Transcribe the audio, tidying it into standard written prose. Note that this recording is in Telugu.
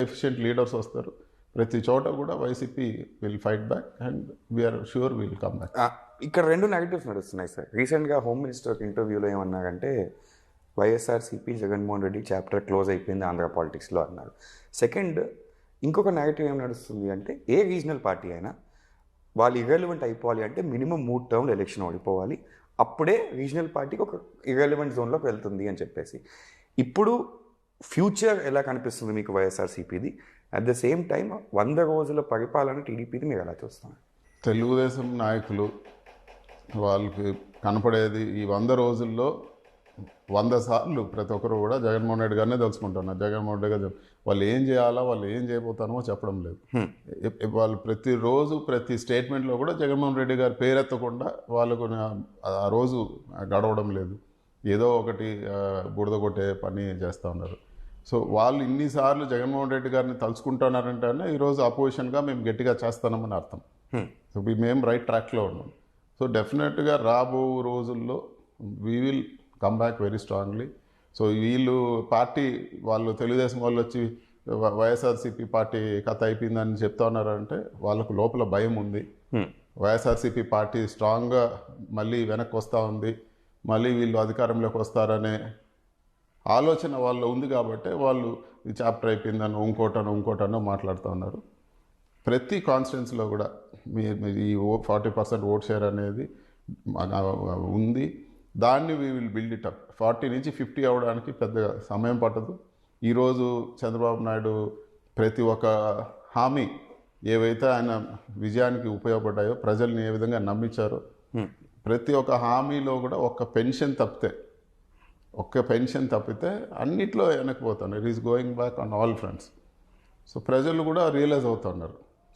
ఎఫిషియెంట్ లీడర్స్ వస్తారు. ప్రతి చోట కూడా YCP will fight back and we're sure will come back. ఇక్కడ రెండు నెగటివ్స్ నడుస్తున్నాయి సార్. రీసెంట్గా హోమ్ మినిస్టర్ ఇంటర్వ్యూలో ఏమన్నారంటే వైఎస్ఆర్సీపీ జగన్మోహన్ రెడ్డి చాప్టర్ క్లోజ్ అయిపోయింది ఆంధ్ర పాలిటిక్స్లో అన్నారు. సెకండ్, ఇంకొక నెగటివ్ ఏం నడుస్తుంది అంటే ఏ రీజనల్ పార్టీ అయినా వాళ్ళు ఇర్రెలవెంట్ అయిపోవాలి అంటే మినిమం 3 టర్మ్లు ఎలక్షన్ ఓడిపోవాలి, అప్పుడే రీజనల్ పార్టీకి ఒక ఇర్రెలవెంట్ జోన్లోకి వెళ్తుంది అని చెప్పేసి. ఇప్పుడు ఫ్యూచర్ ఎలా కనిపిస్తుంది మీకు వైఎస్ఆర్సీపీది? అట్ ద సేమ్ టైం 100 రోజుల పరిపాలన టీడీపీది మీరు ఎలా చూస్తున్నారు? తెలుగుదేశం నాయకులు వాళ్ళకి కనపడేది ఈ 100 రోజుల్లో 100 సార్లు ప్రతి ఒక్కరు కూడా జగన్మోహన్ రెడ్డి గారినే తెలుసుకుంటున్నారు. జగన్మోహన్ రెడ్డి గారు వాళ్ళు ఏం చేయాలా, వాళ్ళు ఏం చేయబోతానో చెప్పడం లేదు. వాళ్ళు ప్రతిరోజు ప్రతి స్టేట్మెంట్లో కూడా జగన్మోహన్ రెడ్డి గారి పేరెత్తకుండా వాళ్ళకు ఆ రోజు గడవడం లేదు. ఏదో ఒకటి బురద కొట్టే పని చేస్తూ ఉన్నారు. సో వాళ్ళు ఇన్నిసార్లు జగన్మోహన్ రెడ్డి గారిని తలుచుకుంటున్నారంటేనే ఈరోజు అపోజిషన్గా మేము గట్టిగా చేస్తున్నామని అర్థం. సో మేము రైట్ ట్రాక్లో ఉన్నాం. సో డెఫినెట్గా రాబో రోజుల్లో we will come back very strongly. So వీళ్ళు పార్టీ వాళ్ళు తెలుగుదేశం వాళ్ళు వచ్చి వైఎస్ఆర్సీపీ పార్టీ కథ అయిపోయిందని చెప్తా ఉన్నారంటే వాళ్ళకు లోపల భయం ఉంది. వైఎస్ఆర్సీపీ పార్టీ స్ట్రాంగ్గా మళ్ళీ వెనక్కి వస్తూ ఉంది, మళ్ళీ వీళ్ళు అధికారంలోకి వస్తారనే ఆలోచన వాళ్ళు ఉంది. కాబట్టి వాళ్ళు ఈ చాప్టర్ అయిపోయిందని ఇంకోటనో మాట్లాడుతూ ఉన్నారు. ప్రతి కాన్స్టిట్యున్సీలో కూడా ఈ 40% ఓట్ షేర్ అనేది ఉంది. దాన్ని we will build it up. 40 నుంచి 50 అవ్వడానికి పెద్దగా సమయం పట్టదు. ఈరోజు చంద్రబాబు నాయుడు ప్రతి ఒక్క హామీ ఏవైతే ఆయన విజయానికి ఉపయోగపడ్డాయో, ప్రజల్ని ఏ విధంగా నమ్మించారో, ప్రతి ఒక్క హామీలో కూడా ఒక్క పెన్షన్ తప్పితే అన్నిట్లో వెనక్కిపోతాను. It is going back on all fronts. So ప్రజలు కూడా రియలైజ్ అవుతున్నారు.